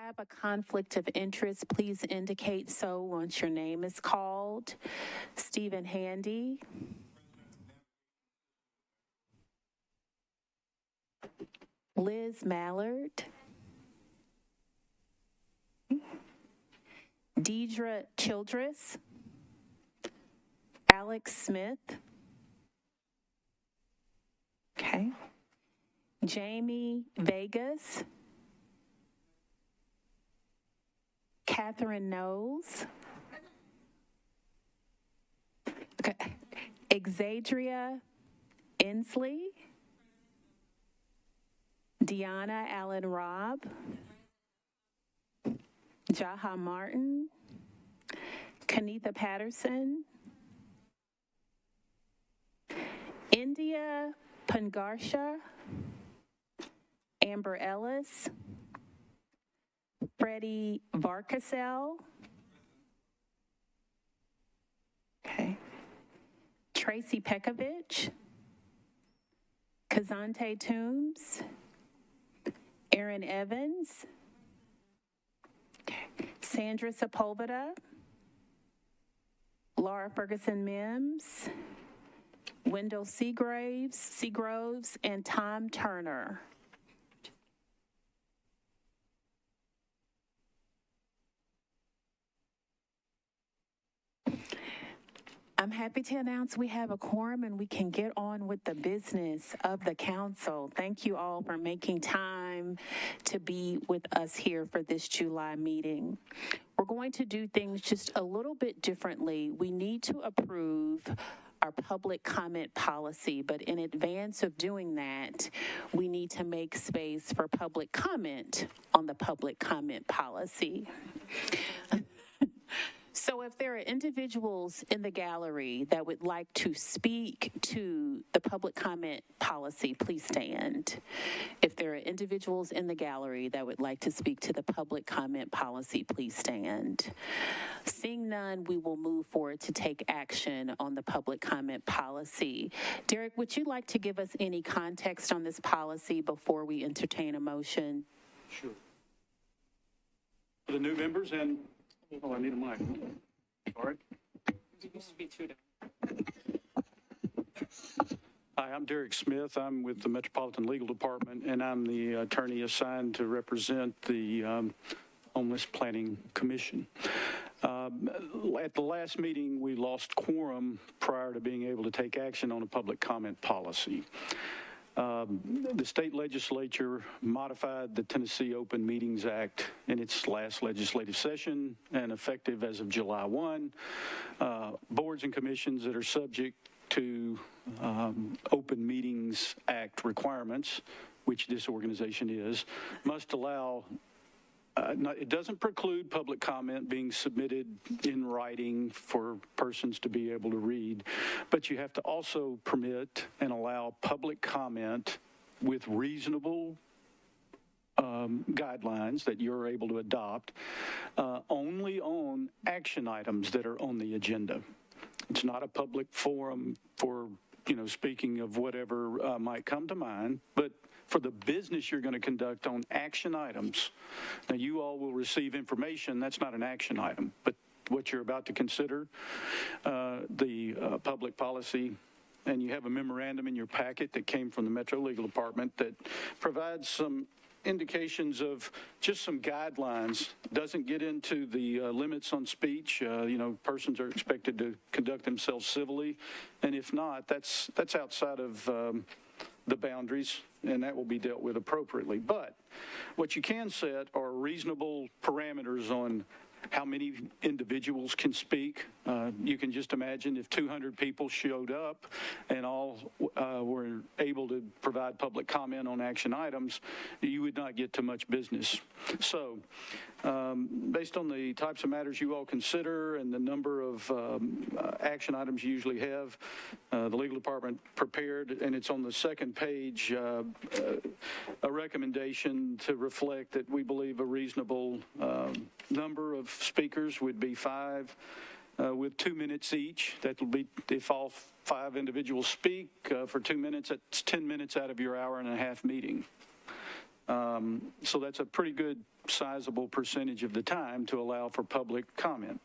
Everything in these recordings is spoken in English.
have a conflict of interest, please indicate so once your name is called. Stephen Handy. Liz Mallard. Deidre Childress. Alex Smith. Okay. Jamie Vegas. Catherine Knowles. Okay. Exadria Inslee. Deanna Allen Robb. Jaha Martin. Kanitha Patterson. India Pangarsha. Amber Ellis. Freddie Varkasel. Okay. Tracy Pekovich. Kazante Toombs. Aaron Evans. Okay. Sandra Sepulveda. Laura Ferguson Mims. Wendell Seagroves, and Tom Turner. I'm happy to announce we have a quorum and we can get on with the business of the council. Thank you all for making time to be with us here for this July meeting. We're going to do things just a little bit differently. We need to approve our public comment policy, but in advance of doing that, we need to make space for public comment on the public comment policy. So if there are individuals in the gallery that would like to speak to the public comment policy, please stand. If there are individuals in the gallery that would like to speak to the public comment policy, please stand. Seeing none, we will move forward to take action on the public comment policy. Derek, would you like to give us any context on this policy before we entertain a motion? Sure. For the new members and oh, I need a mic. Sorry. It used to be two Hi, I'm Derek Smith. I'm with the Metropolitan Legal Department, and I'm the attorney assigned to represent the Homeless Planning Commission. At the last meeting, we lost quorum prior to being able to take action on a public comment policy. The state legislature modified the Tennessee Open Meetings Act in its last legislative session, and effective as of July 1, boards and commissions that are subject to Open Meetings Act requirements, which this organization is, must allow it doesn't preclude public comment being submitted in writing for persons to be able to read, but you have to also permit and allow public comment with reasonable guidelines that you're able to adopt only on action items that are on the agenda. It's not a public forum for, speaking of whatever might come to mind, but for the business you're going to conduct on action items. Now, you all will receive information. That's not an action item, but what you're about to consider, the public policy, and you have a memorandum in your packet that came from the Metro Legal Department that provides some indications of just some guidelines. Doesn't get into the limits on speech. Persons are expected to conduct themselves civilly, and if not, that's outside of the boundaries, and that will be dealt with appropriately. But what you can set are reasonable parameters on how many individuals can speak. You can just imagine if 200 people showed up and all were able to provide public comment on action items, you would not get to much business. So based on the types of matters you all consider and the number of action items you usually have, the legal department prepared, and it's on the second page, a recommendation to reflect that we believe a reasonable number of speakers would be 5 with 2 minutes each. That will be, if all 5 individuals speak for 2 minutes, that's 10 minutes out of your hour and a half meeting. So that's a pretty good sizable percentage of the time to allow for public comment.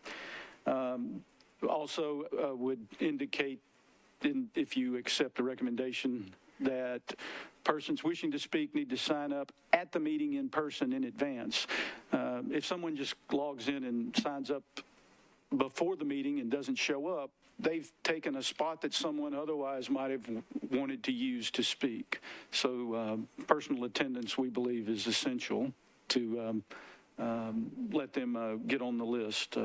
Also would indicate, if you accept the recommendation, that persons wishing to speak need to sign up at the meeting in person in advance. If someone just logs in and signs up before the meeting and doesn't show up, they've taken a spot that someone otherwise might have wanted to use to speak. So personal attendance, we believe, is essential to let them get on the list.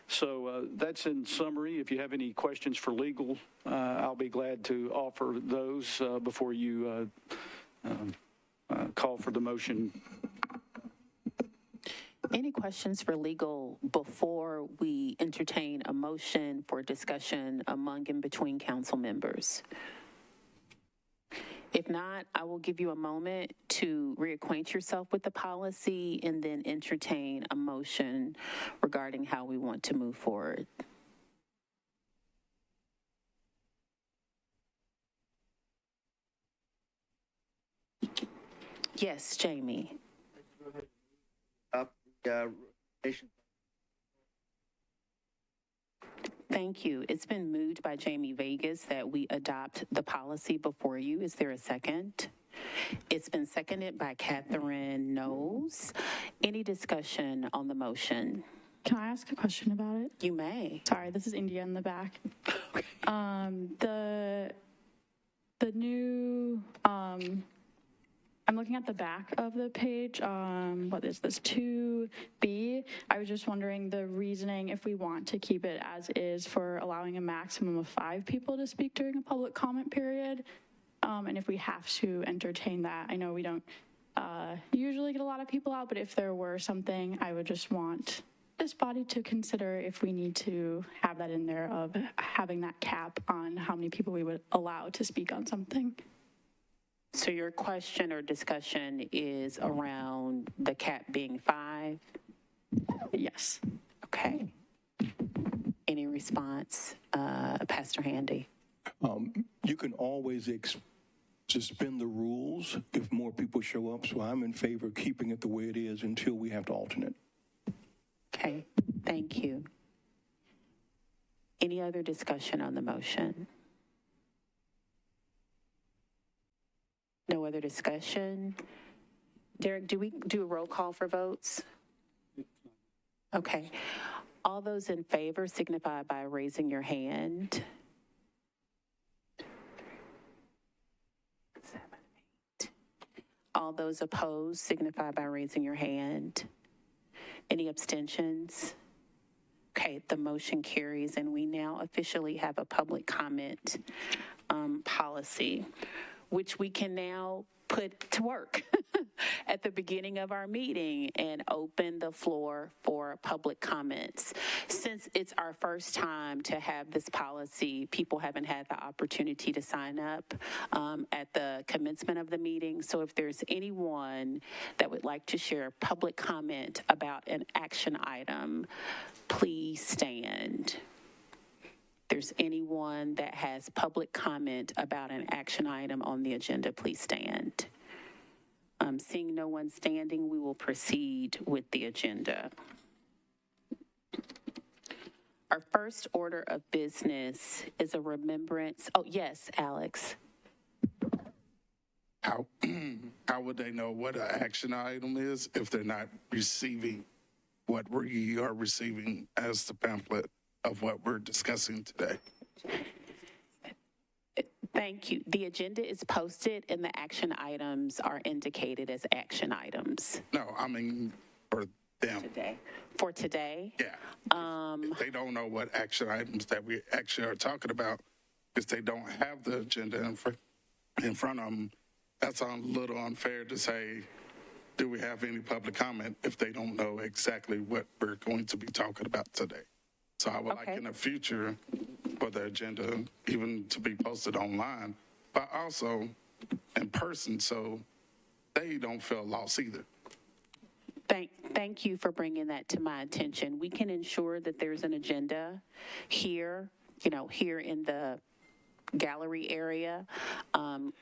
So that's in summary. If you have any questions for legal, I'll be glad to offer those before you call for the motion. Any questions for legal before we entertain a motion for discussion among and between council members? If not, I will give you a moment to reacquaint yourself with the policy and then entertain a motion regarding how we want to move forward. Yes, Jamie. Thank you. It's been moved by Jamie Vegas that we adopt the policy before you. Is there a second? It's been seconded by Catherine Knowles. Any discussion on the motion? Can I ask a question about it? You may. Sorry, this is India in the back. The new, I'm looking at the back of the page. What is this, 2B? I was just wondering the reasoning, if we want to keep it as is, for allowing a maximum of 5 people to speak during a public comment period. And if we have to entertain that. I know we don't usually get a lot of people out, but if there were something, I would just want this body to consider if we need to have that in there, of having that cap on how many people we would allow to speak on something. So your question or discussion is around the cap being 5? Yes. Okay. Any response, Pastor Handy? You can always suspend the rules if more people show up, so I'm in favor of keeping it the way it is until we have to alternate. Okay, thank you. Any other discussion on the motion? No other discussion? Derek, do we do a roll call for votes? Okay. All those in favor signify by raising your hand. 7, 8. All those opposed signify by raising your hand. Any abstentions? Okay, the motion carries, and we now officially have a public comment policy, which we can now put to work at the beginning of our meeting and open the floor for public comments. Since it's our first time to have this policy, people haven't had the opportunity to sign up at the commencement of the meeting. So if there's anyone that would like to share public comment about an action item, please stand. There's anyone that has public comment about an action item on the agenda, please stand. Seeing no one standing, we will proceed with the agenda. Our first order of business is a remembrance. Oh, yes, Alex. How would they know what an action item is if they're not receiving what we are receiving as the pamphlet of what we're discussing today? Thank you. The agenda is posted and the action items are indicated as action items. No, I mean for them. Today. For today? Yeah. If they don't know what action items that we actually are talking about, because they don't have the agenda in front of them, that's a little unfair to say, do we have any public comment if they don't know exactly what we're going to be talking about today? So I would like in the future for the agenda even to be posted online, but also in person so they don't feel lost either. Thank you for bringing that to my attention. We can ensure that there's an agenda here, here in the gallery area.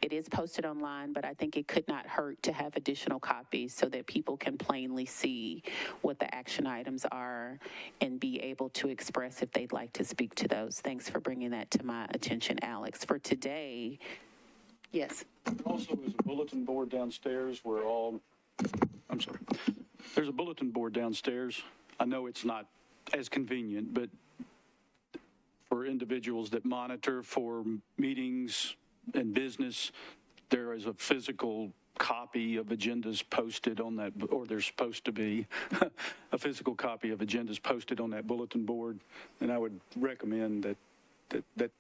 It is posted online, but I think it could not hurt to have additional copies so that people can plainly see what the action items are and be able to express if they'd like to speak to those. Thanks for bringing that to my attention, Alex. For today, yes. Also, there's a bulletin board downstairs where there's a bulletin board downstairs. I know it's not as convenient, but for individuals that monitor for meetings and business, there is a physical copy of agendas posted on that, or there's supposed to be a physical copy of agendas posted on that bulletin board. And I would recommend that the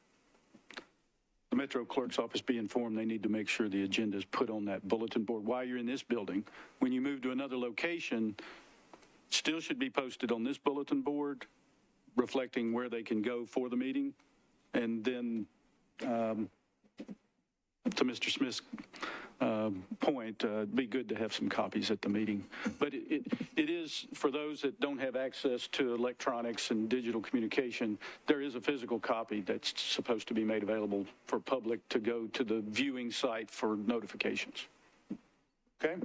Metro Clerk's office be informed they need to make sure the agenda is put on that bulletin board while you're in this building. When you move to another location, it still should be posted on this bulletin board, reflecting where they can go for the meeting. And then to Mr. Smith's point, it'd be good to have some copies at the meeting. But it is, for those that don't have access to electronics and digital communication, there is a physical copy that's supposed to be made available for public to go to the viewing site for notifications. Okay?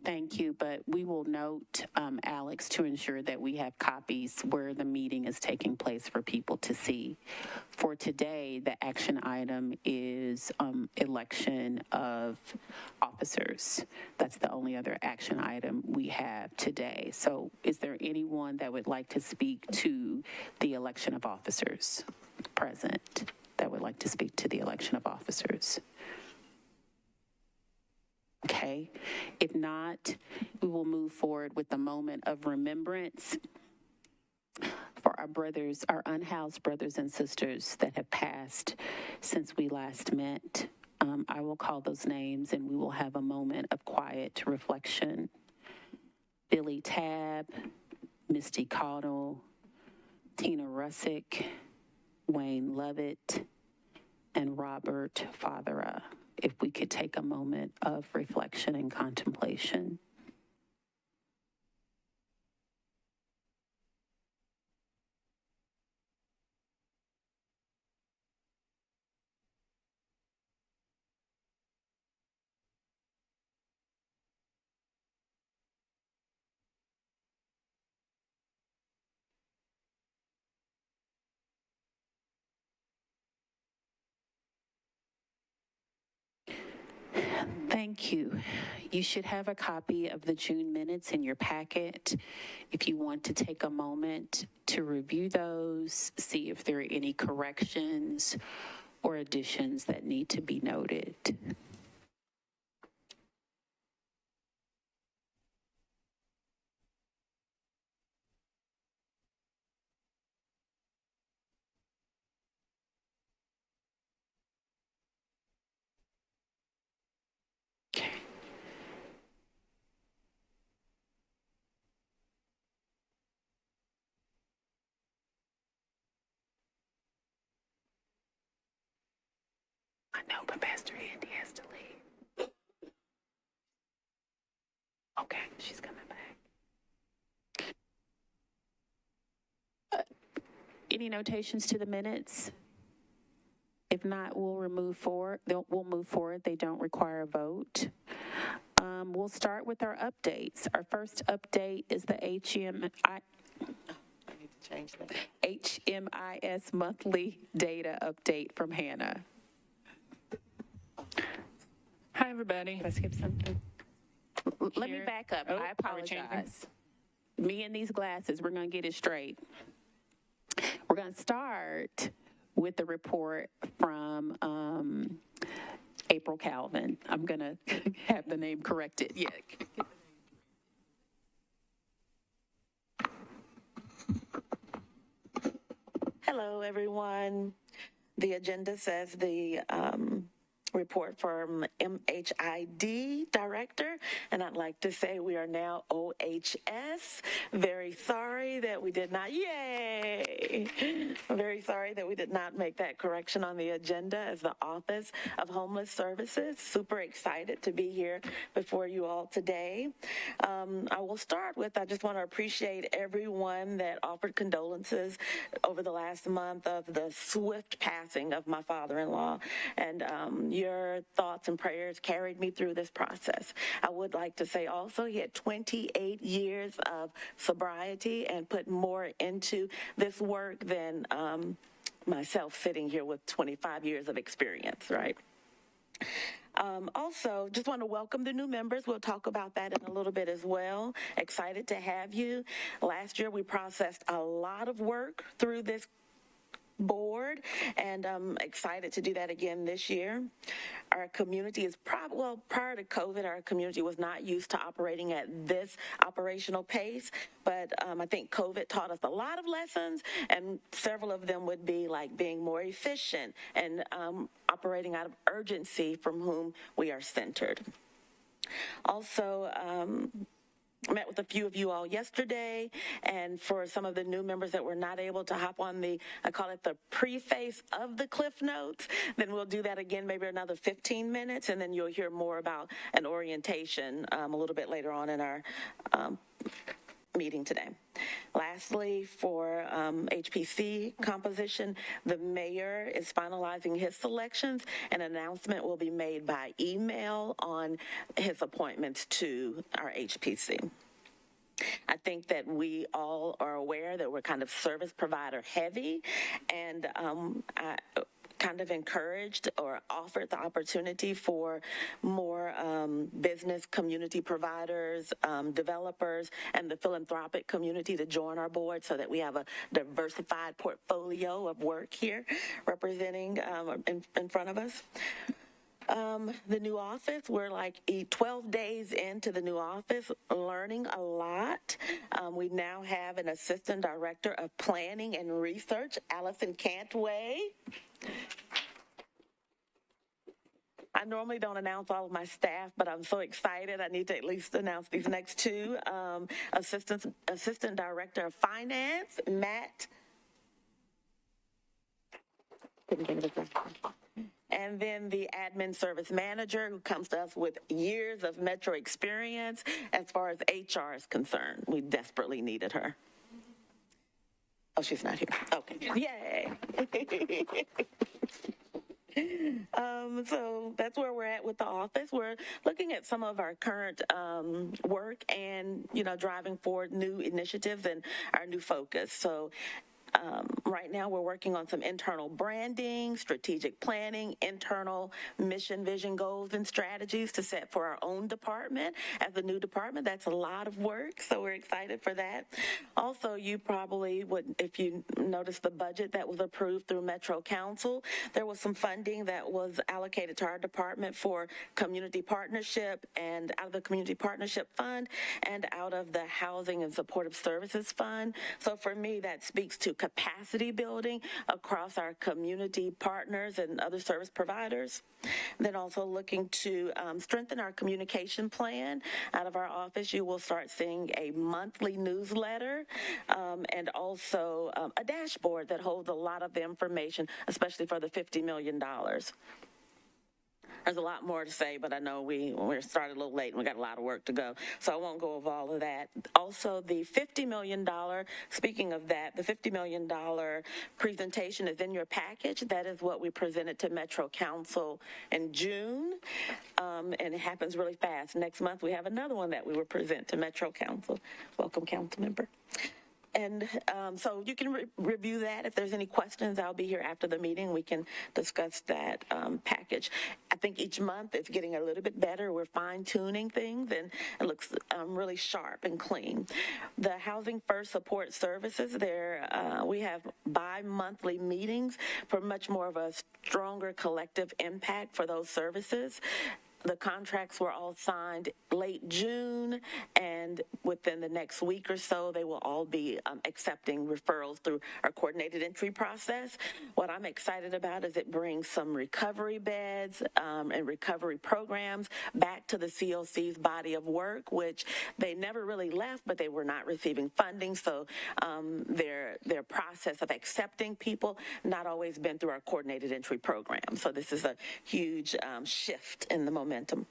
Thank you, but we will note, Alex, to ensure that we have copies where the meeting is taking place for people to see. For today, the action item is election of officers. That's the only other action item we have today. So is there anyone that would like to speak to the election of officers present, that would like to speak to the election of officers? Okay, if not, we will move forward with the moment of remembrance for our brothers, our unhoused brothers and sisters that have passed since we last met. I will call those names and we will have a moment of quiet reflection. Billy Tabb, Misty Caudle, Tina Russick, Wayne Lovett, and Robert Fathera. If we could take a moment of reflection and contemplation. Thank you. You should have a copy of the June minutes in your packet. If you want to take a moment to review those, see if there are any corrections or additions that need to be noted. I know, but Pastor Andy has to leave. Okay, she's coming back. Any notations to the minutes? If not, we'll move forward. They don't require a vote. We'll start with our updates. Our first update is the HMIS monthly data update from Hannah. Hi, everybody. Did I skip something? Let me back up. I apologize. Me and these glasses, we're going to get it straight. We're going to start with the report from April Calvin. I'm going to have the name corrected. Yeah. Hello, everyone. The agenda says the report from MHID director, and I'd like to say we are now OHS. Very sorry that we did not, yay! Very sorry that we did not make that correction on the agenda as the Office of Homeless Services. Super excited to be here before you all today. I will start with, I just want to appreciate everyone that offered condolences over the last month of the swift passing of my father-in-law, and your thoughts and prayers carried me through this process. I would like to say also he had 28 years of sobriety and put more into this work than myself sitting here with 25 years of experience, right? Also, just want to welcome the new members. We'll talk about that in a little bit as well. Excited to have you. Last year, we processed a lot of work through this board, and I'm excited to do that again this year. Our community is prior to COVID, our community was not used to operating at this operational pace, but I think COVID taught us a lot of lessons, and several of them would be like being more efficient and operating out of urgency from whom we are centered. Also, I met with a few of you all yesterday, and for some of the new members that were not able to hop on I call it the preface of the Cliff Notes, then we'll do that again, maybe another 15 minutes, and then you'll hear more about an orientation a little bit later on in our meeting today. Lastly, for HPC composition, the mayor is finalizing his selections. An announcement will be made by email on his appointments to our HPC. I think that we all are aware that we're kind of service provider heavy, and I kind of encouraged or offered the opportunity for more business community providers, developers, and the philanthropic community to join our board so that we have a diversified portfolio of work here representing in front of us. The new office, we're like 12 days into the new office, learning a lot. We now have an assistant director of planning and research, Allison Cantway. I normally don't announce all of my staff, but I'm so excited. I need to at least announce these next two. Assistant Director of Finance, Matt. And then the admin service manager, who comes to us with years of Metro experience as far as HR is concerned. We desperately needed her. Oh, she's not here. Okay. Yay. So that's where we're at with the office. We're looking at some of our current work and, driving forward new initiatives and our new focus. So right now, we're working on some internal branding, strategic planning, internal mission, vision, goals, and strategies to set for our own department. As a new department, that's a lot of work, so we're excited for that. Also, you probably would, if you noticed the budget that was approved through Metro Council, there was some funding that was allocated to our department for community partnership, and out of the Community Partnership Fund and out of the Housing and Supportive Services Fund. So for me, that speaks to capacity building across our community partners and other service providers. Then also looking to strengthen our communication plan. Out of our office, you will start seeing a monthly newsletter and also a dashboard that holds a lot of the information, especially for the $50 million. There's a lot more to say, but I know we're started a little late and we got a lot of work to go, so I won't go over all of that. Also, the $50 million, speaking of that, the $50 million presentation is in your package. That is what we presented to Metro Council in June, and it happens really fast. Next month, we have another one that we will present to Metro Council. Welcome, council member. And so you can review that. If there's any questions, I'll be here after the meeting. We can discuss that package. I think each month it's getting a little bit better. We're fine-tuning things, and it looks really sharp and clean. The Housing First Support Services, we have bi-monthly meetings for much more of a stronger collective impact for those services. The contracts were all signed late June, and within the next week or so, they will all be accepting referrals through our coordinated entry process. What I'm excited about is it brings some recovery beds and recovery programs back to the COC's body of work, which they never really left, but they were not receiving funding. So their process of accepting people not always been through our coordinated entry program. So this is a huge shift in the momentum.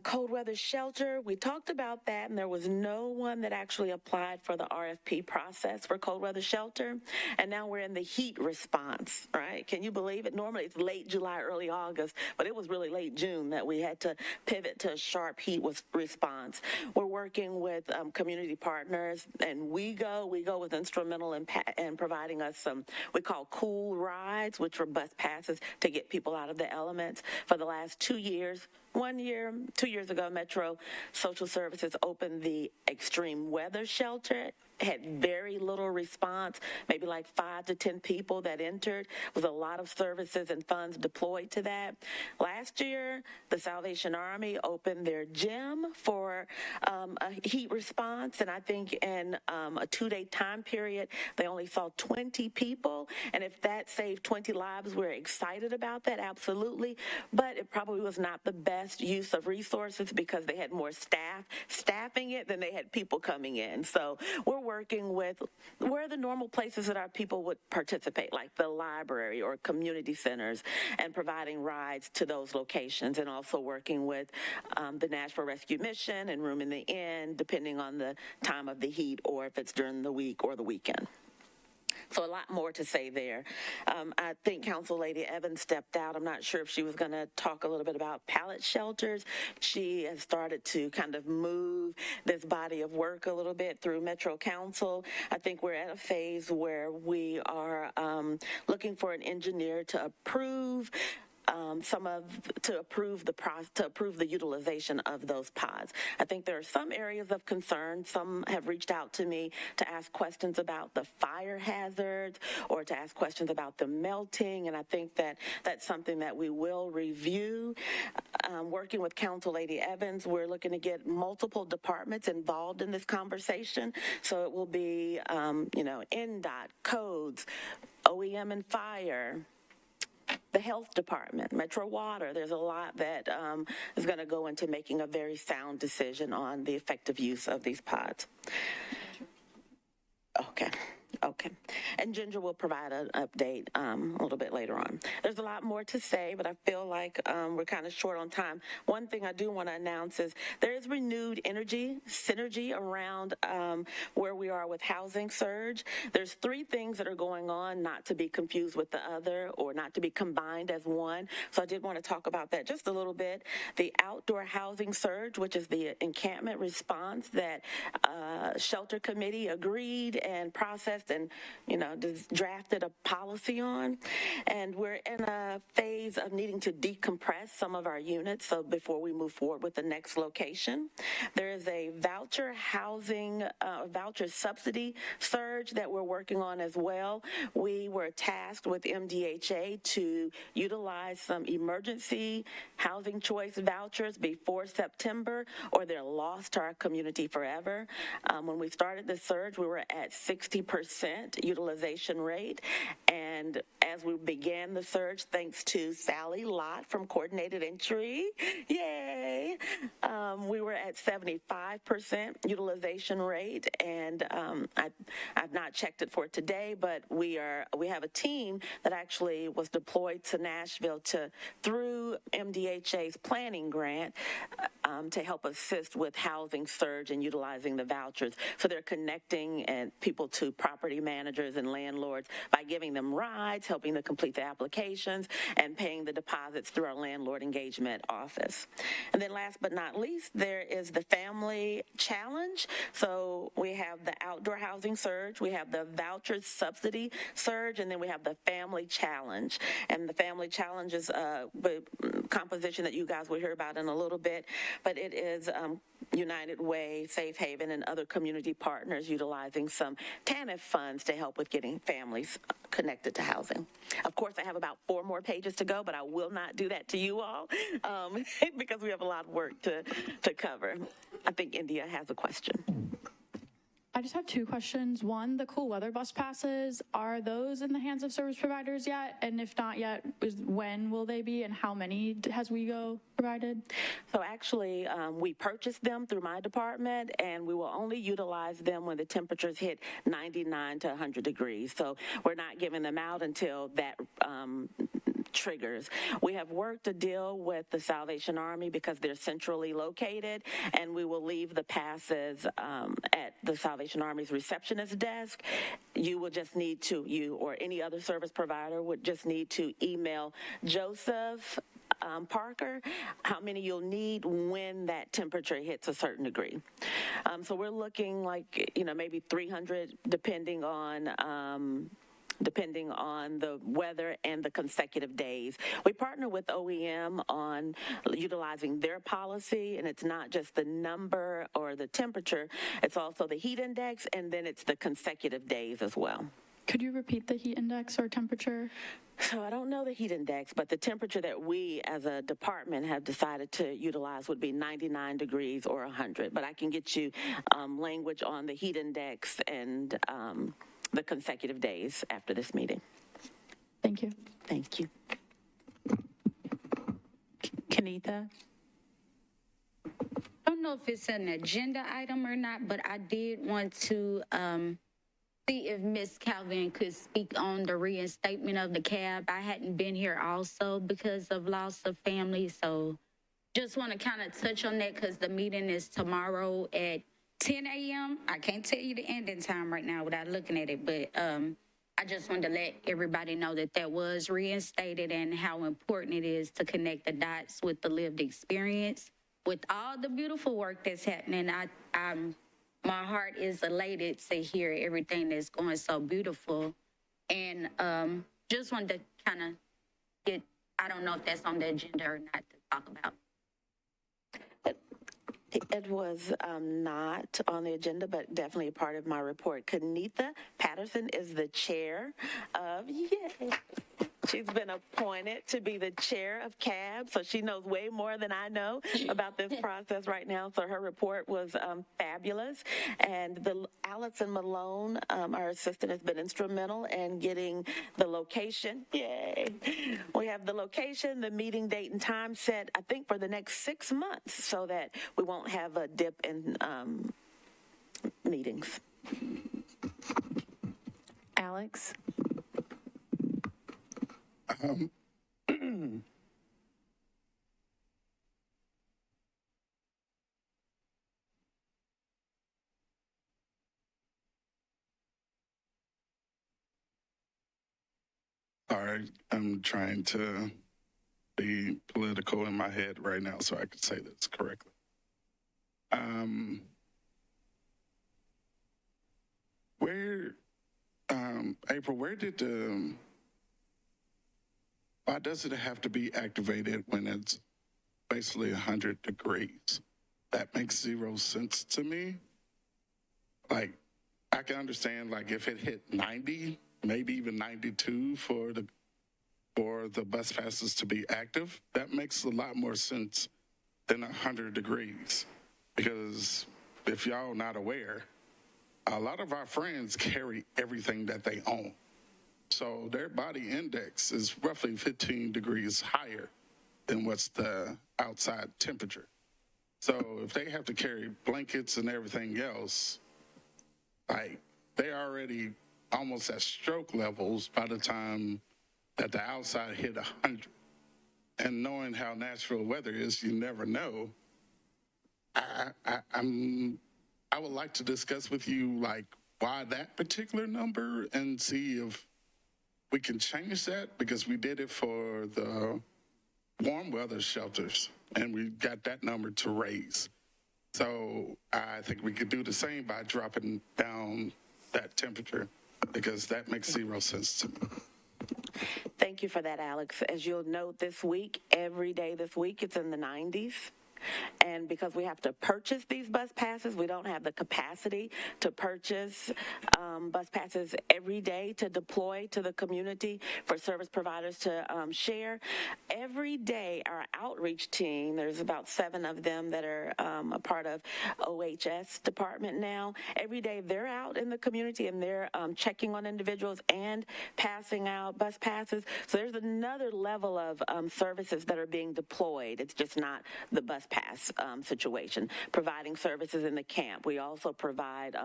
Cold weather shelter, we talked about that, and there was no one that actually applied for the RFP process for cold weather shelter. And now we're in the heat response, right? Can you believe it? Normally it's late July, early August, but it was really late June that we had to pivot to a sharp heat response. We're working with community partners, and we go with instrumental in providing us some, we call cool rides, which were bus passes to get people out of the elements. For the last 2 years, 2 years ago, Metro Social Services opened the extreme weather shelter. Had very little response, maybe like 5 to 10 people that entered. With a lot of services and funds deployed to that. Last year, the Salvation Army opened their gym for a heat response, and I think in a 2-day time period, they only saw 20 people. And if that saved 20 lives, we're excited about that, absolutely. But it probably was not the best use of resources because they had more staff staffing it than they had people coming in. So we're working with where are the normal places that our people would participate, like the library or community centers, and providing rides to those locations, and also working with the Nashville Rescue Mission and Room in the Inn, depending on the time of the heat or if it's during the week or the weekend. So a lot more to say there. I think Council Lady Evans stepped out. I'm not sure if she was going to talk a little bit about pallet shelters. She has started to kind of move this body of work a little bit through Metro Council. I think we're at a phase where we are looking for an engineer to approve to approve the utilization of those pods. I think there are some areas of concern. Some have reached out to me to ask questions about the fire hazards or to ask questions about the melting, and I think that that's something that we will review. Working with Council Lady Evans, we're looking to get multiple departments involved in this conversation. So it will be, NDOT, codes, OEM and fire, the health department, Metro Water. There's a lot that is going to go into making a very sound decision on the effective use of these pods. Okay. And Ginger will provide an update a little bit later on. There's a lot more to say, but I feel like we're kind of short on time. One thing I do want to announce is there is renewed synergy around where we are with housing surge. There's 3 things that are going on, not to be confused with the other or not to be combined as one. So I did want to talk about that just a little bit. The outdoor housing surge, which is the encampment response that Shelter Committee agreed and processed and drafted a policy on, and we're in a phase of needing to decompress some of our units so before we move forward with the next location. There is a voucher subsidy surge that we're working on as well. We were tasked with MDHA to utilize some emergency housing choice vouchers before September, or they're lost to our community forever. When we started the surge, we were at 60% utilization rate, and as we began the surge, thanks to Sally Lott from Coordinated Entry, yay, we were at 75% utilization rate, and I've not checked it for today, but we have a team that actually was deployed to Nashville through MDHA's planning grant to help assist with housing surge and utilizing the vouchers. So they're connecting people to property managers and landlords by giving them rides, helping them complete the applications, and paying the deposits through our landlord engagement office. And then last but not least, there is the family challenge. So we have the outdoor housing surge, we have the vouchers subsidy surge, and then we have the family challenge. And the family challenge is a composition that you guys will hear about in a little bit, but it is United Way, Safe Haven, and other community partners utilizing some TANF funds to help with getting families connected to housing. Of course, I have about 4 more pages to go, but I will not do that to you all because we have a lot of work to cover. I think India has a question. I just have 2 questions. One, the cool weather bus passes, are those in the hands of service providers yet? And if not yet, when will they be, and how many has WeGo provided? So actually, we purchased them through my department, and we will only utilize them when the temperatures hit 99 to 100 degrees. So we're not giving them out until that triggers. We have worked a deal with the Salvation Army because they're centrally located, and we will leave the passes at the Salvation Army's receptionist desk. You will just need to, you or any other service provider would just need to email Joseph Parker how many you'll need when that temperature hits a certain degree. So we're looking like, maybe 300 depending on the weather and the consecutive days. We partner with OEM on utilizing their policy, and it's not just the number or the temperature, it's also the heat index, and then it's the consecutive days as well. Could you repeat the heat index or temperature? So I don't know the heat index, but the temperature that we as a department have decided to utilize would be 99 degrees or 100. But I can get you language on the heat index and the consecutive days after this meeting. Thank you. Thank you. Kenitha? I don't know if it's an agenda item or not, but I did want to see if Ms. Calvin could speak on the reinstatement of the cab. I hadn't been here also because of loss of family, so just want to kind of touch on that because the meeting is tomorrow at 10 a.m. I can't tell you the ending time right now without looking at it, but I just wanted to let everybody know that that was reinstated and how important it is to connect the dots with the lived experience. With all the beautiful work that's happening, my heart is elated to hear everything that's going so beautiful. And just wanted to kind of get, I don't know if that's on the agenda or not to talk about. It was not on the agenda, but definitely a part of my report. Kenitha Patterson is the chair of, yay. She's been appointed to be the chair of CAB, so she knows way more than I know about this process right now. So her report was fabulous. And Allison Malone, our assistant, has been instrumental in getting the location. Yay. We have the location, the meeting date and time set, I think, for the next 6 months so that we won't have a dip in meetings. Alex? Sorry, I'm trying to be political in my head right now so I can say this correctly. April, why does it have to be activated when it's basically 100 degrees? That makes 0 sense to me. Like, I can understand, like, if it hit 90, maybe even 92 for the bus passes to be active, that makes a lot more sense than 100 degrees. Because if y'all not aware, a lot of our friends carry everything that they own. So their body index is roughly 15 degrees higher than what's the outside temperature. So if they have to carry blankets and everything else, like, they're already almost at stroke levels by the time that the outside hit 100. And knowing how Nashville weather is, you never know. I would like to discuss with you, like, why that particular number and see if we can change that, because we did it for the warm weather shelters and we got that number to raise. So I think we could do the same by dropping down that temperature, because that makes 0 sense to me. Thank you for that, Alex. As you'll note this week, every day this week, it's in the 90s. And because we have to purchase these bus passes, we don't have the capacity to purchase bus passes every day to deploy to the community for service providers to share. Every day, our outreach team, there's about 7 of them that are a part of OHS department now. Every day, they're out in the community and they're checking on individuals and passing out bus passes. So there's another level of services that are being deployed. It's just not the bus pass situation. Providing services in the camp. We also provide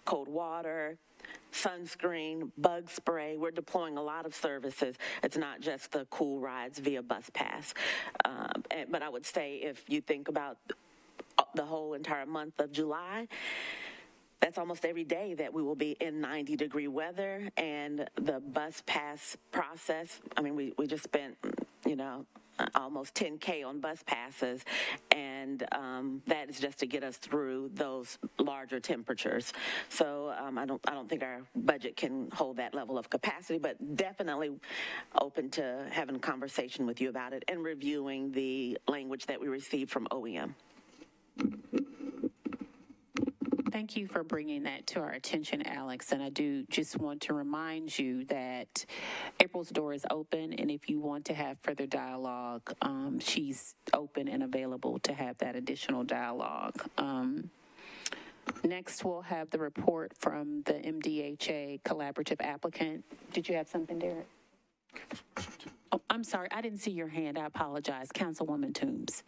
cold water, sunscreen, bug spray. We're deploying a lot of services. It's not just the cool rides via bus pass. But I would say if you think about the whole entire month of July, that's almost every day that we will be in 90-degree weather, and the bus pass process, I mean, we just spent, almost $10K on bus passes, and that is just to get us through those larger temperatures. So I don't think our budget can hold that level of capacity, but definitely open to having a conversation with you about it and reviewing the language that we received from OEM. Thank you for bringing that to our attention, Alex. And I do just want to remind you that April's door is open, and if you want to have further dialogue, she's open and available to have that additional dialogue. Next, we'll have the report from the MDHA collaborative applicant. Did you have something, Derek? Oh, I'm sorry. I didn't see your hand. I apologize. Councilwoman Toombs.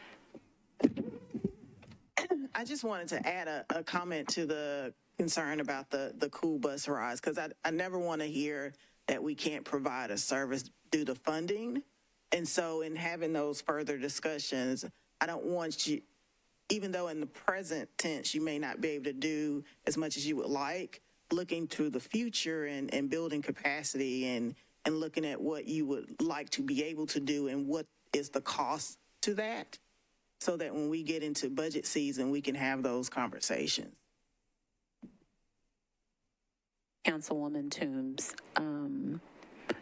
I just wanted to add a comment to the concern about the cool bus rides, because I never want to hear that we can't provide a service due to funding. And so in having those further discussions, I don't want you, even though in the present tense you may not be able to do as much as you would like, looking to the future and building capacity and looking at what you would like to be able to do and what is the cost to that, so that when we get into budget season, we can have those conversations. Councilwoman Toombs.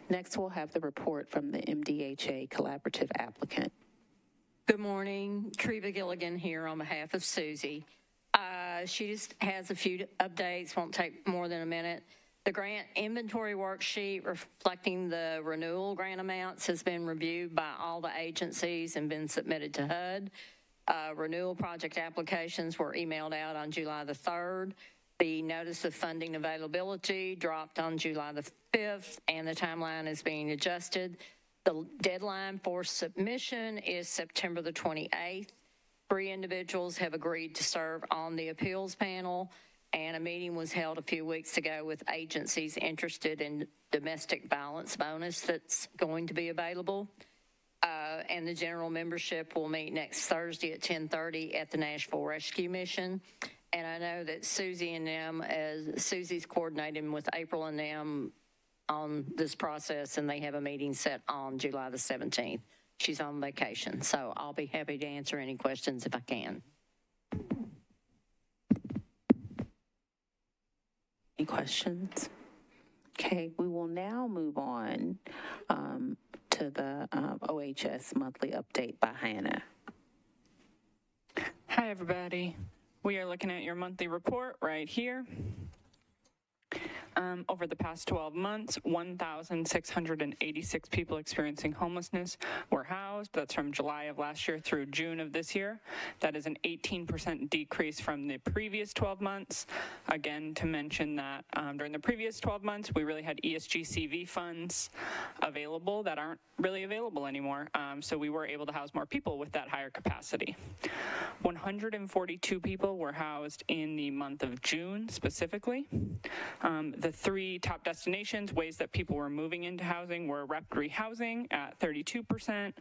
Next, we'll have the report from the MDHA collaborative applicant. Good morning. Treva Gilligan here on behalf of Susie. She just has a few updates, won't take more than a minute. The grant inventory worksheet reflecting the renewal grant amounts has been reviewed by all the agencies and been submitted to HUD. Renewal project applications were emailed out on July the 3rd. The notice of funding availability dropped on July the 5th, and the timeline is being adjusted. The deadline for submission is September the 28th. 3 individuals have agreed to serve on the appeals panel, and a meeting was held a few weeks ago with agencies interested in domestic violence bonus that's going to be available. And the general membership will meet next Thursday at 10:30 at the Nashville Rescue Mission. And I know that Susie and them, as Susie's coordinating with April and them on this process, and they have a meeting set on July the 17th. She's on vacation, so I'll be happy to answer any questions if I can. Any questions? Okay, we will now move on to the OHS monthly update by Hannah. Hi, everybody. We are looking at your monthly report right here. Over the past 12 months, 1,686 people experiencing homelessness were housed. That's from July of last year through June of this year. That is an 18% decrease from the previous 12 months. Again, to mention that during the previous 12 months, we really had ESG-CV funds available that aren't really available anymore. So we were able to house more people with that higher capacity. 142 people were housed in the month of June specifically. The 3 top destinations, ways that people were moving into housing, were rep rehousing at 32%,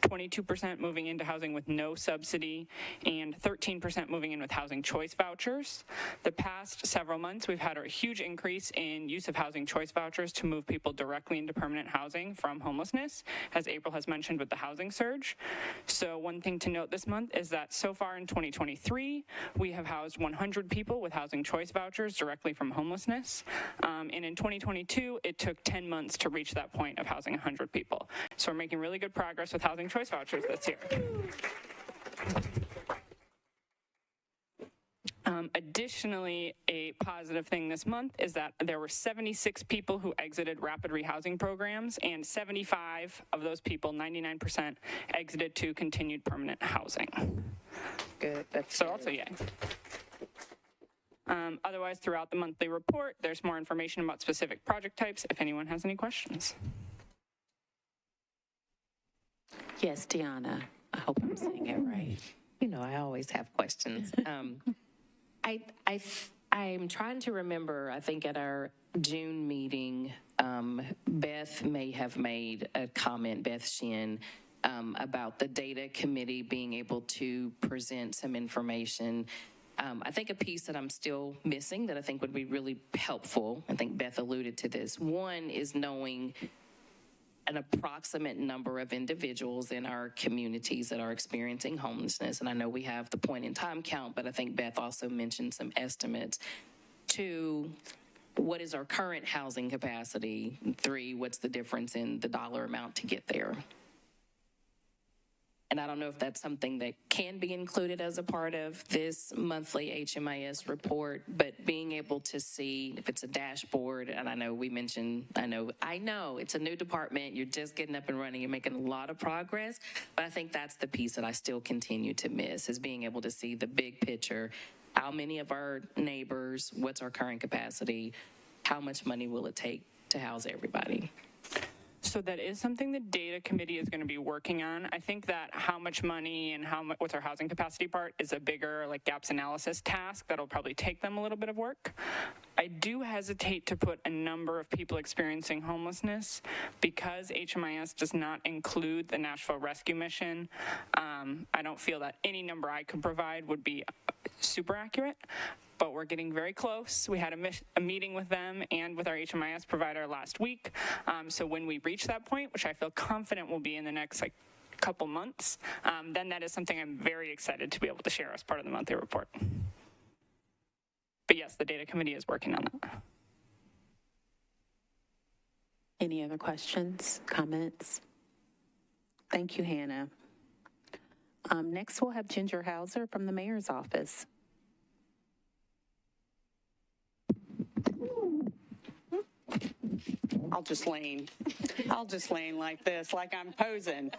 22% moving into housing with no subsidy, and 13% moving in with housing choice vouchers. The past several months, we've had a huge increase in use of housing choice vouchers to move people directly into permanent housing from homelessness, as April has mentioned with the housing surge. So one thing to note this month is that so far in 2023, we have housed 100 people with housing choice vouchers directly from homelessness. And in 2022, it took 10 months to reach that point of housing 100 people. So we're making really good progress with housing choice vouchers this year. Additionally, a positive thing this month is that there were 76 people who exited rapid rehousing programs, and 75 of those people, 99%, exited to continued permanent housing. Good. That's So also, yay. Otherwise, throughout the monthly report, there's more information about specific project types if anyone has any questions. Yes, Deanna. I hope I'm saying it right. You know, I always have questions. I'm trying to remember, I think at our June meeting, Beth may have made a comment, Beth Shin, about the data committee being able to present some information. I think a piece that I'm still missing that I think would be really helpful, I think Beth alluded to this. One is knowing an approximate number of individuals in our communities that are experiencing homelessness. And I know we have the point in time count, but I think Beth also mentioned some estimates. 2, what is our current housing capacity? 3, what's the difference in the dollar amount to get there? And I don't know if that's something that can be included as a part of this monthly HMIS report, but being able to see if it's a dashboard, and I know we mentioned, I know it's a new department, you're just getting up and running, you're making a lot of progress, but I think that's the piece that I still continue to miss, is being able to see the big picture. How many of our neighbors, what's our current capacity, how much money will it take to house everybody? So that is something the data committee is going to be working on. I think that how much money and what's our housing capacity part is a bigger like gaps analysis task that'll probably take them a little bit of work. I do hesitate to put a number of people experiencing homelessness because HMIS does not include the Nashville Rescue Mission. I don't feel that any number I could provide would be super accurate, but we're getting very close. We had a meeting with them and with our HMIS provider last week. So when we reach that point, which I feel confident will be in the next couple months, then that is something I'm very excited to be able to share as part of the monthly report. But yes, the data committee is working on that. Any other questions, comments? Thank you, Hannah. Next, we'll have Ginger Hauser from the mayor's office. I'll just lean like this, like I'm posing.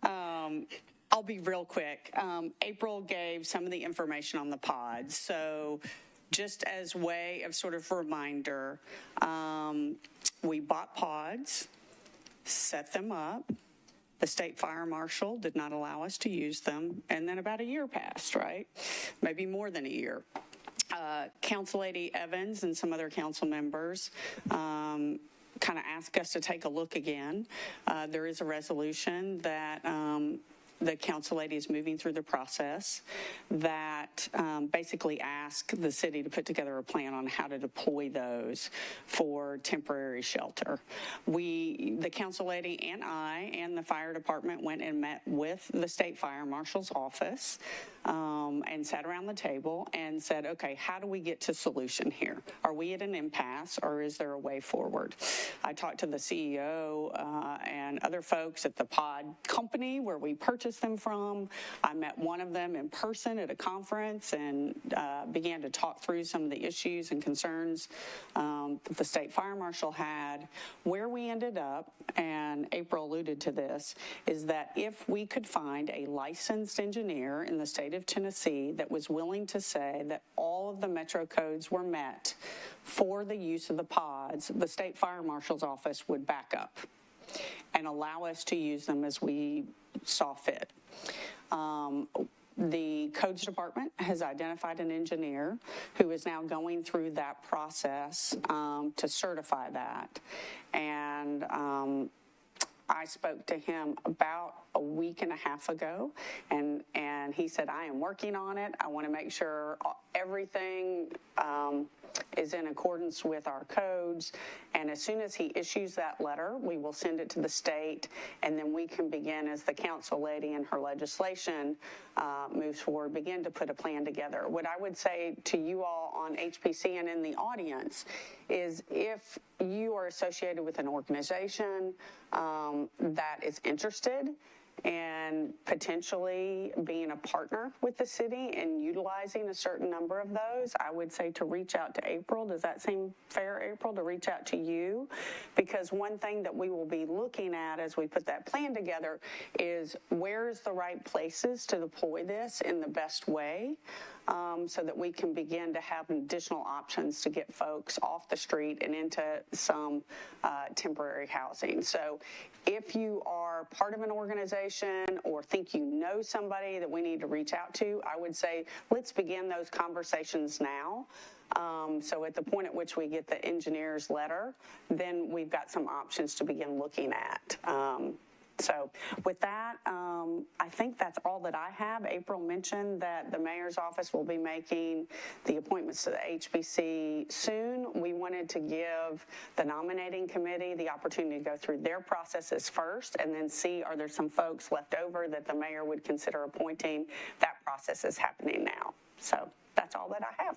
I'll be real quick. April gave some of the information on the pods. So just as way of sort of reminder, we bought pods, set them up. The state fire marshal did not allow us to use them. And then about a year passed, right? Maybe more than a year. Council Lady Evans and some other council members kind of asked us to take a look again. There is a resolution that the council lady is moving through the process that basically ask the city to put together a plan on how to deploy those for temporary shelter. The council lady and I and the fire department went and met with the state fire marshal's office and sat around the table and said, okay, how do we get to solution here? Are we at an impasse or is there a way forward? I talked to the CEO and other folks at the pod company where we purchased them from. I met one of them in person at a conference and began to talk through some of the issues and concerns that the state fire marshal had. Where we ended up, and April alluded to this, is that if we could find a licensed engineer in the state of Tennessee that was willing to say that all of the metro codes were met for the use of the pods, the state fire marshal's office would back up and allow us to use them as we saw fit. The codes department has identified an engineer who is now going through that process to certify that. And I spoke to him about a week and a half ago, and he said, I am working on it. I want to make sure everything is in accordance with our codes. And as soon as he issues that letter, we will send it to the state, and then we can begin, as the council lady and her legislation moves forward, begin to put a plan together. What I would say to you all on HPC and in the audience is if you are associated with an organization that is interested and potentially being a partner with the city and utilizing a certain number of those, I would say to reach out to April. Does that seem fair, April, to reach out to you? Because one thing that we will be looking at as we put that plan together is where's the right places to deploy this in the best way, so that we can begin to have additional options to get folks off the street and into some temporary housing. So if you are part of an organization or think you know somebody that we need to reach out to, I would say let's begin those conversations now. So at the point at which we get the engineer's letter, then we've got some options to begin looking at. So with that, I think that's all that I have. April mentioned that the mayor's office will be making the appointments to the HBC soon. We wanted to give the nominating committee the opportunity to go through their processes first and then see are there some folks left over that the mayor would consider appointing. That process is happening now. So that's all that I have.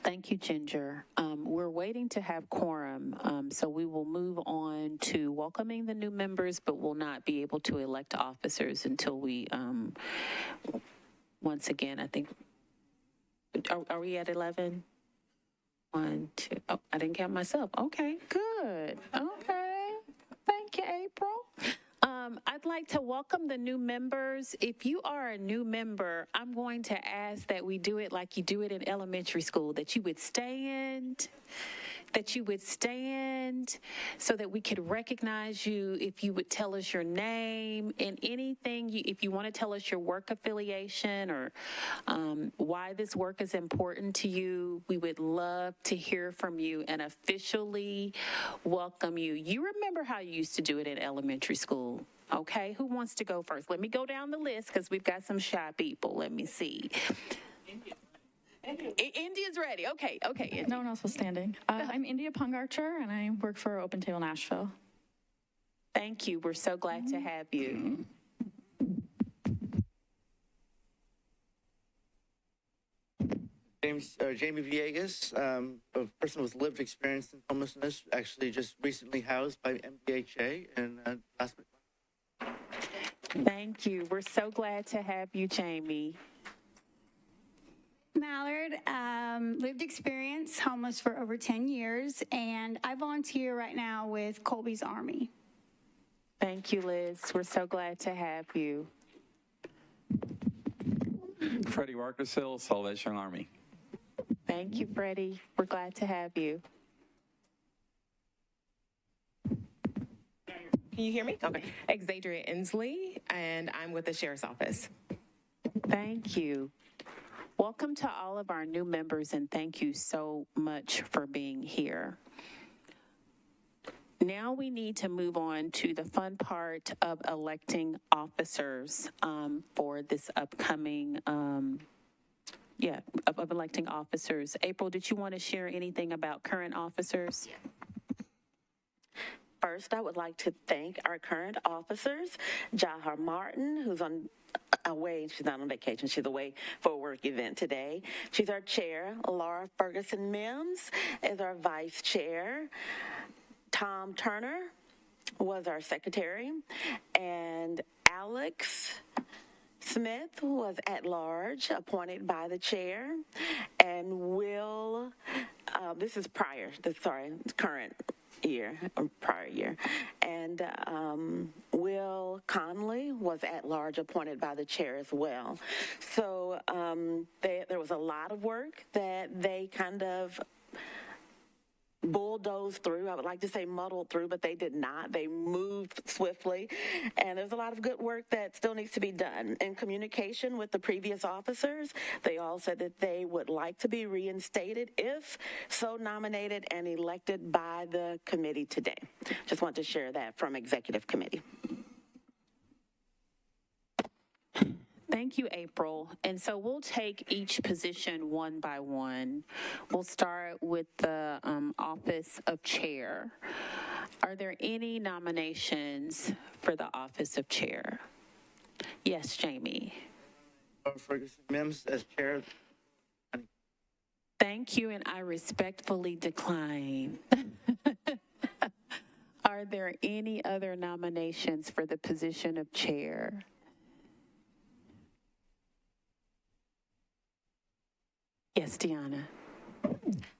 Thank you, Ginger. We're waiting to have quorum, so we will move on to welcoming the new members, but will not be able to elect officers until we, once again, I think, are we at 11? 1, 2, oh, I didn't count myself. Okay, good. Okay, thank you, April. I'd like to welcome the new members. If you are a new member, I'm going to ask that we do it like you do it in elementary school, that you would stand, so that we could recognize you. If you would tell us your name and anything, if you want to tell us your work affiliation or why this work is important to you, we would love to hear from you and officially welcome you. You remember how you used to do it in elementary school? Okay, who wants to go first? Let me go down the list because we've got some shy people. Let me see. India's ready. Okay. No one else was standing. I'm India Pungarcher, and I work for Open Table Nashville. Thank you. We're so glad to have you. Jamie Villegas, a person with lived experience in homelessness, actually just recently housed by MDHA and last month. Thank you. We're so glad to have you, Jamie. Mallard, lived experience, homeless for over 10 years, and I volunteer right now with Colby's Army. Thank you, Liz. We're so glad to have you. Freddie Walkersill, Salvation Army. Thank you, Freddie. We're glad to have you. Can you hear me? Okay. Xadria Inslee, and I'm with the Sheriff's Office. Thank you. Welcome to all of our new members, and thank you so much for being here. Now we need to move on to the fun part of electing officers for this upcoming, of electing officers. April, did you want to share anything about current officers? Yeah. First, I would like to thank our current officers, Jahar Martin, who's on away. She's not on vacation. She's away for a work event today. She's our chair. Laura Ferguson Mims is our vice chair. Tom Turner was our secretary. And Alex Smith was at large, appointed by the chair. And Will, this is current year or prior year. And Will Conley was at large, appointed by the chair as well. So there was a lot of work that they kind of bulldozed through. I would like to say muddled through, but they did not. They moved swiftly, and there's a lot of good work that still needs to be done. In communication with the previous officers, they all said that they would like to be reinstated if so nominated and elected by the committee today. Just want to share that from Executive Committee. Thank you, April. And so we'll take each position one by one. We'll start with the office of chair. Are there any nominations for the office of chair? Yes, Jamie. Ferguson Mims as chair. Thank you, and I respectfully decline. All Are there any other nominations for the position of chair? Yes, Deanna.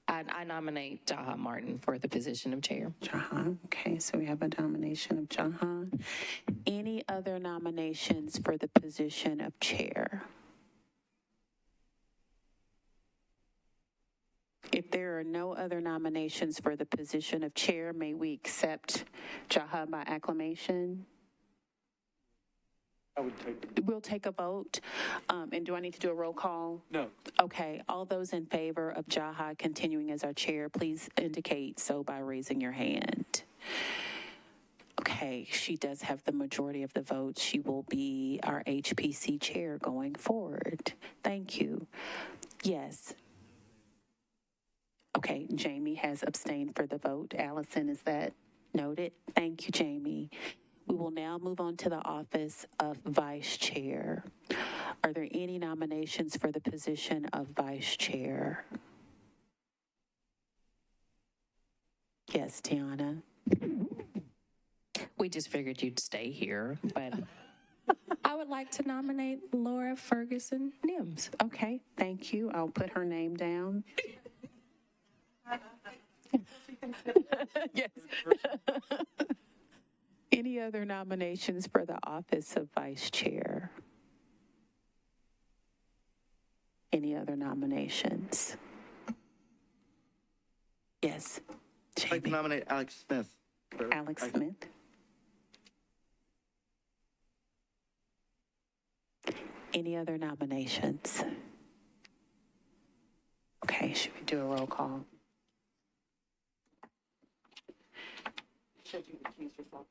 I nominate Jaha Martin for the position of chair. Jaha, okay, so we have a nomination of Jaha. Any other nominations for the position of chair? If there are no other nominations for the position of chair, may we accept Jaha by acclamation? I would take, We'll take a vote. And do I need to do a roll call? no. Okay, all those in favor of Jaha continuing as our chair, please indicate so by raising your hand. Okay, she does have the majority of the votes. She will be our HPC chair going forward. Thank you. Yes. Okay, Jamie has abstained for the vote. Allison, is that noted? Thank you, Jamie. We will now move on to the office of vice chair. Are there any nominations for the position of vice chair? Yes, Tiana. We just figured you'd stay here, but I would like to nominate Laura Ferguson Nims. Okay, thank you. I'll put her name down. Yes. Any other nominations for the office of vice chair? Any other nominations? Yes. I'd like to nominate Alex Smith. Alex Smith. Any other nominations? Okay, should we do a roll call?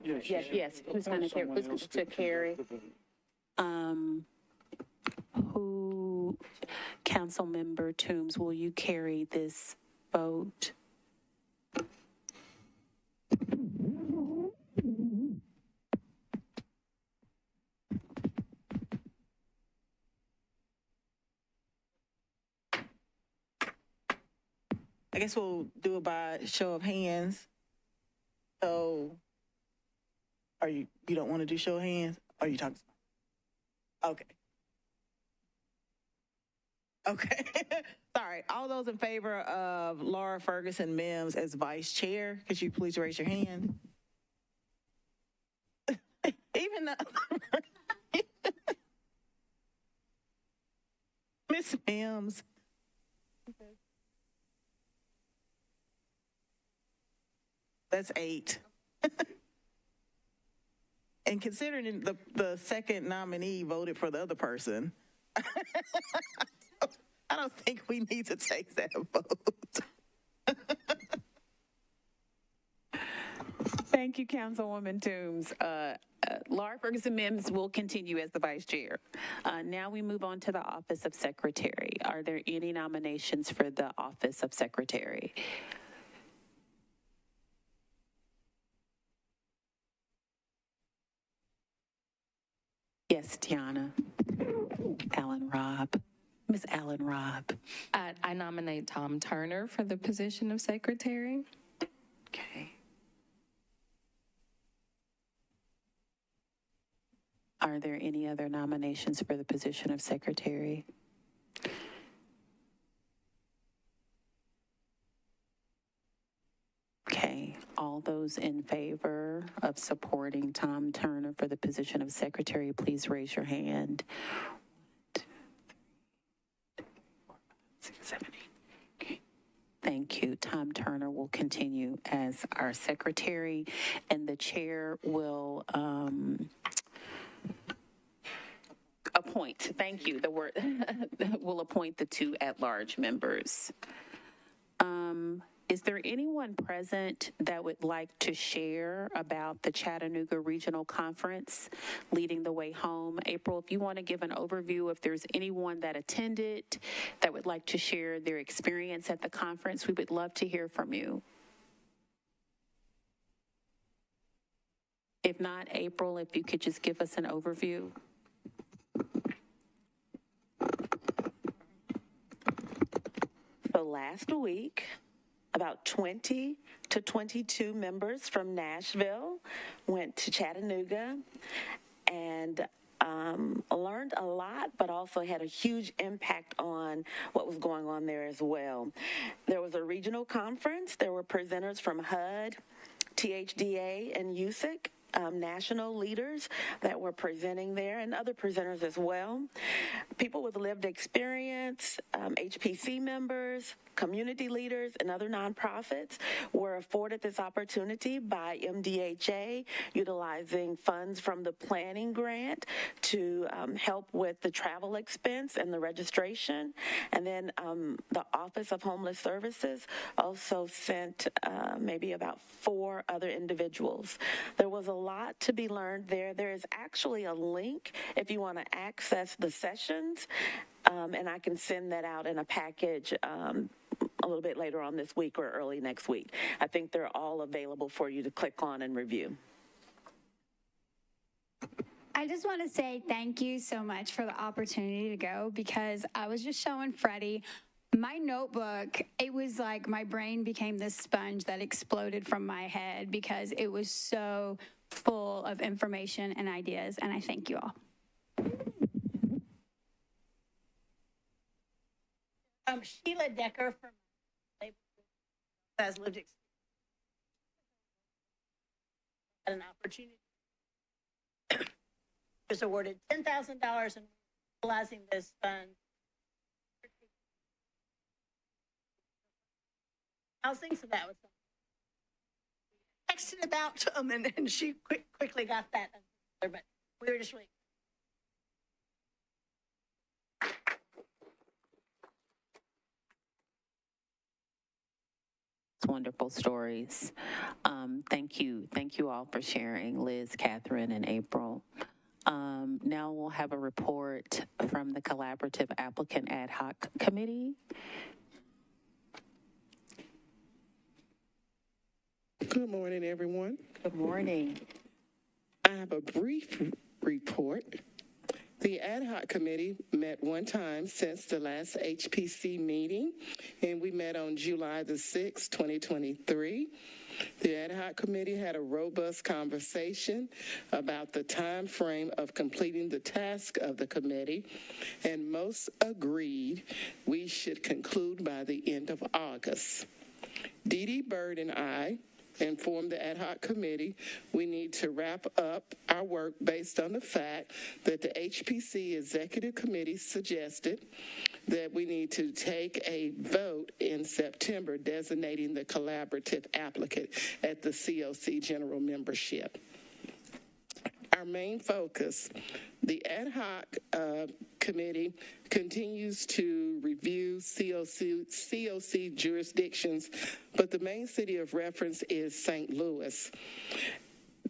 Yes. Who's going to carry? Who, Councilmember Toombs, will you carry this vote? I guess we'll do it by show of hands. So, you don't want to do show of hands? Or are you talking? Okay. Okay. Sorry. All those in favor of Laura Ferguson Mims as vice chair, could you please raise your hand? Even though Miss Mims. That's 8. And considering the second nominee voted for the other person, I don't think we need to take that vote. Thank you, Councilwoman Toombs. Laura Ferguson Mims will continue as the vice chair. Now we move on to the office of secretary. Are there any nominations for the office of secretary? Yes, Tiana. Ms. Allen Robb. I nominate Tom Turner for the position of secretary. Okay. Are there any other nominations for the position of secretary? Okay, all those in favor of supporting Tom Turner for the position of secretary, please raise your hand. 1, 2, 3, 4, 5, 6, 7, 8. Okay. Thank you. Tom Turner will continue as our secretary, and the chair will appoint. Thank you. The word will appoint the 2 at-large members. Is there anyone present that would like to share about the Chattanooga Regional Conference, Leading the Way Home? April, if you want to give an overview, if there's anyone that attended that would like to share their experience at the conference, we would love to hear from you. If not, April, if you could just give us an overview. So last week, about 20 to 22 members from Nashville went to Chattanooga and learned a lot, but also had a huge impact on what was going on there as well. There was a regional conference. There were presenters from HUD, THDA, and USIC. National leaders that were presenting there and other presenters as well. People with lived experience, HPC members, community leaders, and other nonprofits were afforded this opportunity by MDHA, utilizing funds from the planning grant to help with the travel expense and the registration. And then the Office of Homeless Services also sent maybe about 4 other individuals. There was a lot to be learned there. There is actually a link if you want to access the sessions, and I can send that out in a package a little bit later on this week or early next week. I think they're all available for you to click on and review. I just want to say thank you so much for the opportunity to go, because I was just showing Freddie my notebook. It was like my brain became this sponge that exploded from my head because it was so full of information and ideas, and I thank you all. Sheila Decker from has lived experience. Had an opportunity. Was awarded $10,000 in utilizing this fund. Housing, so that was texted about to them, and she quickly got that. But we were just really. Wonderful stories. Thank you all for sharing, Liz, Catherine, and April. Now we'll have a report from the Collaborative Applicant Ad Hoc Committee. Good morning, everyone. Good morning. I have a brief report. The ad hoc committee met one time since the last HPC meeting, and we met on July the 6th, 2023. The ad hoc committee had a robust conversation about the time frame of completing the task of the committee, and most agreed we should conclude by the end of August. Dee Dee Bird and I informed the ad hoc committee we need to wrap up our work based on the fact that the HPC executive committee suggested that we need to take a vote in September designating the collaborative applicant at the COC general membership. Our main focus, the ad hoc committee continues to review COC jurisdictions, but the main city of reference is St. Louis.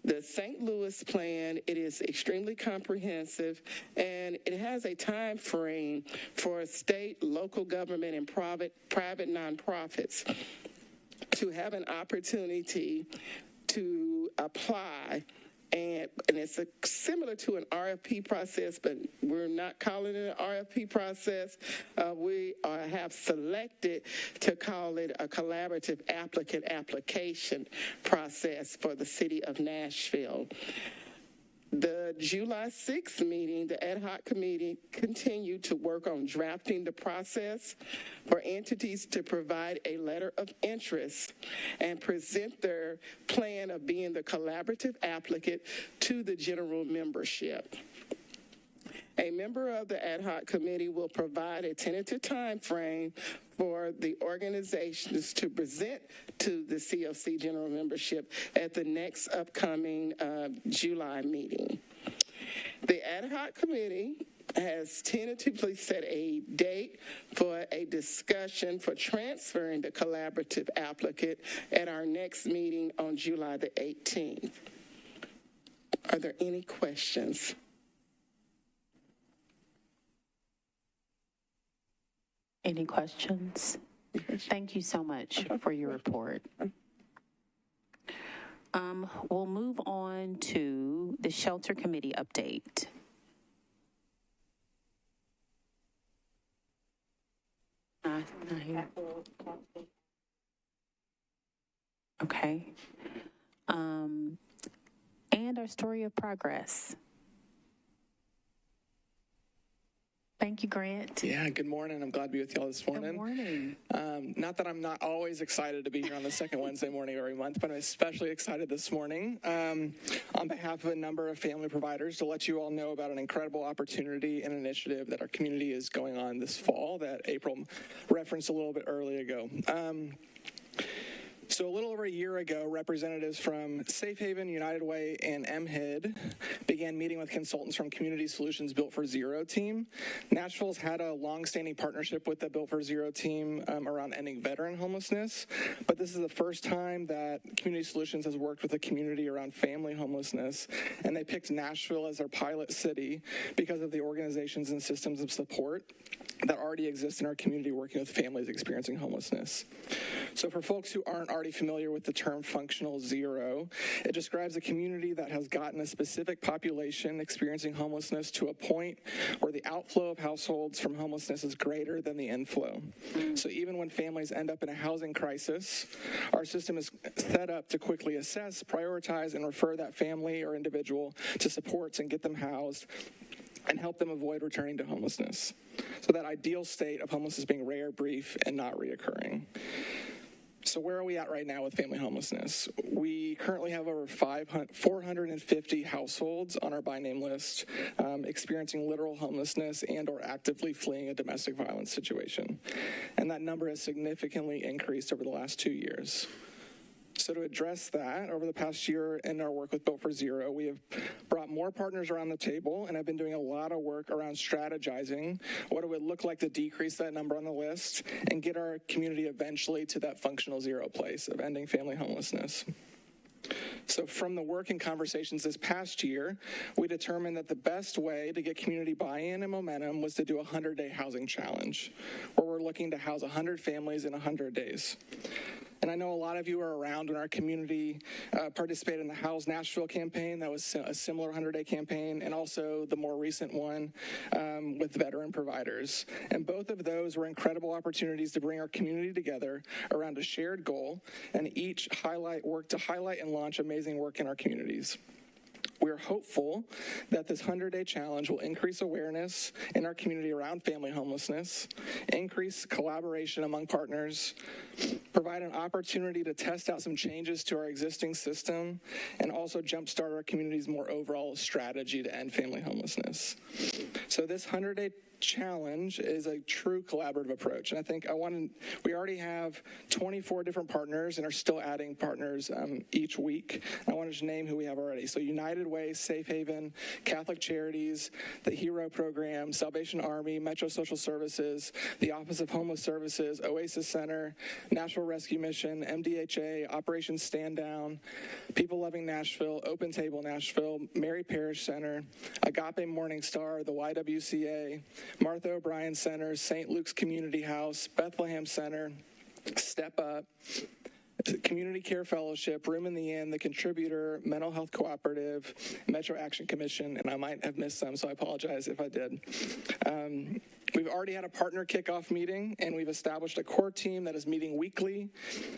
The St. Louis plan, it is extremely comprehensive, and it has a time frame for state, local government, and private nonprofits to have an opportunity to apply. And it's similar to an RFP process, but we're not calling it an RFP process. We have selected to call it a collaborative applicant application process for the city of Nashville. The July 6th meeting, the ad hoc committee continued to work on drafting the process for entities to provide a letter of interest and present their plan of being the collaborative applicant to the general membership. A member of the ad hoc committee will provide a tentative time frame for the organizations to present to the COC general membership at the next upcoming July meeting. The ad hoc committee has tentatively set a date for a discussion for transferring the collaborative applicant at our next meeting on July the 18th. Are there any questions? Any questions? Thank you so much for your report. We'll move on to the Shelter Committee update. Okay. And our story of progress. Thank you, Grant. Yeah, good morning. I'm glad to be with y'all this morning. Good morning. Not that I'm not always excited to be here on the second Wednesday morning of every month, but I'm especially excited this morning on behalf of a number of family providers to let you all know about an incredible opportunity and initiative that our community is going on this fall that April referenced a little bit early ago. So a little over a year ago, representatives from Safe Haven, United Way, and MHID began meeting with consultants from Community Solutions Built for Zero team. Nashville's had a long-standing partnership with the Built for Zero team around ending veteran homelessness, but this is the first time that Community Solutions has worked with a community around family homelessness, and they picked Nashville as their pilot city because of the organizations and systems of support that already exist in our community working with families experiencing homelessness. So for folks who aren't already familiar with the term functional zero, it describes a community that has gotten a specific population experiencing homelessness to a point where the outflow of households from homelessness is greater than the inflow. So even when families end up in a housing crisis, our system is set up to quickly assess, prioritize, and refer that family or individual to supports and get them housed and help them avoid returning to homelessness. So that ideal state of homelessness being rare, brief, and not reoccurring. So where are we at right now with family homelessness? We currently have over 450 households on our by name list experiencing literal homelessness and or actively fleeing a domestic violence situation. And that number has significantly increased over the last 2 years. So to address that, over the past year in our work with Built for Zero, we have brought more partners around the table and have been doing a lot of work around strategizing what it would look like to decrease that number on the list and get our community eventually to that functional zero place of ending family homelessness. So from the work and conversations this past year, we determined that the best way to get community buy-in and momentum was to do a 100-day housing challenge, where we're looking to house 100 families in 100 days. And I know a lot of you are around when our community participated in the House Nashville campaign. That was a similar 100-day campaign, and also the more recent one with veteran providers. And both of those were incredible opportunities to bring our community together around a shared goal, and each work to highlight and launch amazing work in our communities. We're hopeful that this 100-day challenge will increase awareness in our community around family homelessness, increase collaboration among partners, provide an opportunity to test out some changes to our existing system, and also jumpstart our community's more overall strategy to end family homelessness. So this 100-day challenge is a true collaborative approach. And I think we already have 24 different partners and are still adding partners each week. I want to just name who we have already. So United Way, Safe Haven, Catholic Charities, the HERO Program, Salvation Army, Metro Social Services, the Office of Homeless Services, Oasis Center, Nashville Rescue Mission, MDHA, Operation Stand Down, People Loving Nashville, Open Table Nashville, Mary Parish Center, Agape Morning Star, the YWCA, Martha O'Brien Center, St. Luke's Community House, Bethlehem Center, Step Up, Community Care Fellowship, Room in the Inn, The Contributor, Mental Health Cooperative, Metro Action Commission, and I might have missed some, so I apologize if I did. We've already had a partner kickoff meeting, and we've established a core team that is meeting weekly.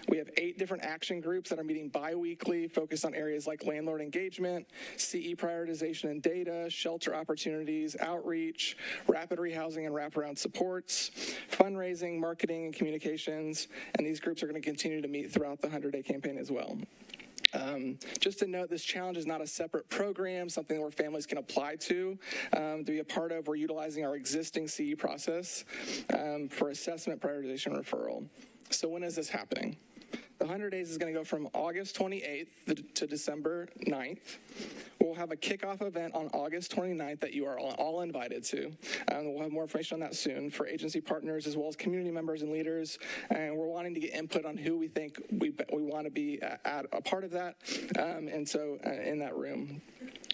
We have 8 different action groups that are meeting bi-weekly, focused on areas like landlord engagement, CE prioritization and data, shelter opportunities, outreach, rapid rehousing and wraparound supports, fundraising, marketing, and communications, and these groups are going to continue to meet throughout the 100-day campaign as well. Just to note, this challenge is not a separate program, something where families can apply to be a part of. We're utilizing our existing CE process for assessment, prioritization, and referral. So when is this happening? The 100 days is going to go from August 28th to December 9th. We'll have a kickoff event on August 29th that you are all invited to. We'll have more information on that soon for agency partners as well as community members and leaders. And we're wanting to get input on who we think we want to be at a part of that, and so in that room.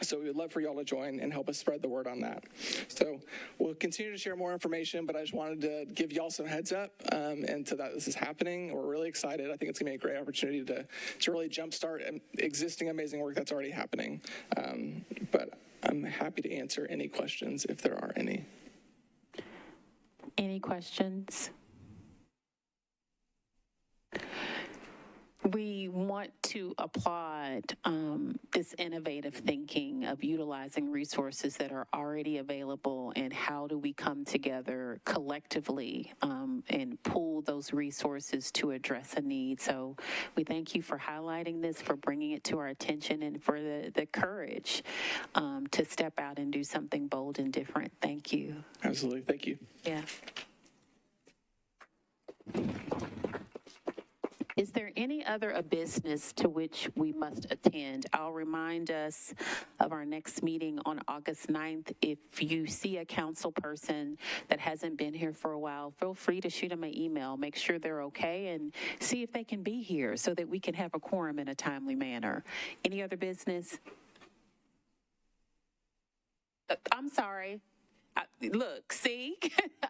So we would love for y'all to join and help us spread the word on that. So we'll continue to share more information, but I just wanted to give y'all some heads up and to that this is happening. We're really excited. I think it's going to be a great opportunity to really jumpstart existing amazing work that's already happening. But I'm happy to answer any questions if there are any. Any questions? We want to applaud this innovative thinking of utilizing resources that are already available, and how do we come together collectively and pool those resources to address a need. So we thank you for highlighting this, for bringing it to our attention, and for the courage to step out and do something bold and different. Thank you. Absolutely. Thank you. Yeah. Is there any other business to which we must attend? I'll remind us of our next meeting on August 9th. If you see a council person that hasn't been here for a while, feel free to shoot them an email, make sure they're okay, and see if they can be here so that we can have a quorum in a timely manner. Any other business? I'm sorry. Look, see,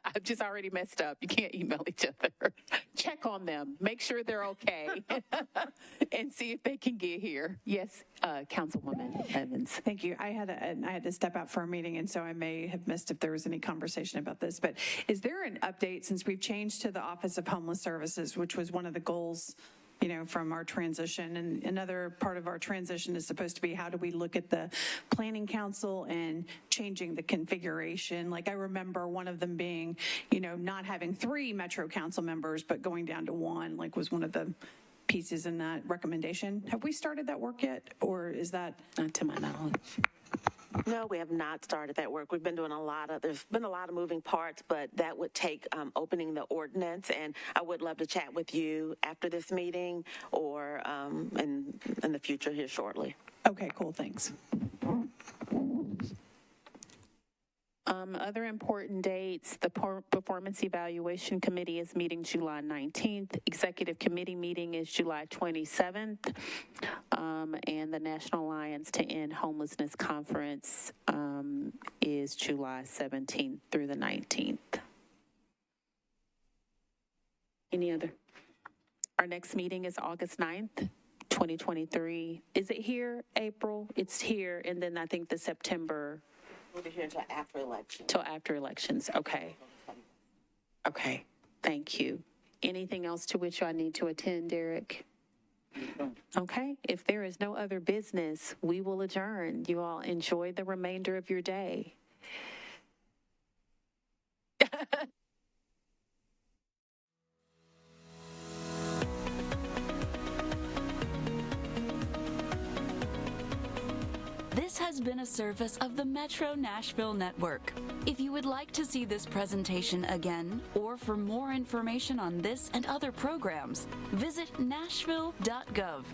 I've just already messed up. You can't email each other. Check on them. Make sure they're okay and see if they can get here. Yes, Councilwoman Evans. Thank you. I had to step out for a meeting, and so I may have missed if there was any conversation about this. But is there an update, since we've changed to the Office of Homeless Services, which was one of the goals, you know, from our transition? And another part of our transition is supposed to be, how do we look at the planning council and changing the configuration? Like, I remember one of them being, you know, not having 3 Metro council members, but going down to 1, like, was one of the pieces in that recommendation. Have we started that work yet, or is that? Not to my knowledge. No, we have not started that work. We've been doing there's been a lot of moving parts, but that would take opening the ordinance, and I would love to chat with you after this meeting or in the future here shortly. Okay, cool, thanks. Other important dates: the Performance Evaluation Committee is meeting July 19th. Executive Committee meeting is July 27th. And the National Alliance to End Homelessness Conference is July 17th through the 19th. Any other? Our next meeting is August 9th, 2023. Is it here, April? It's here, and then I think the September. We'll be here until after elections. Till after elections, okay. Okay, thank you. Anything else to which I need to attend, Derek? Okay, if there is no other business, we will adjourn. You all enjoy the remainder of your day. This has been a service of the Metro Nashville Network. If you would like to see this presentation again, or for more information on this and other programs, visit nashville.gov.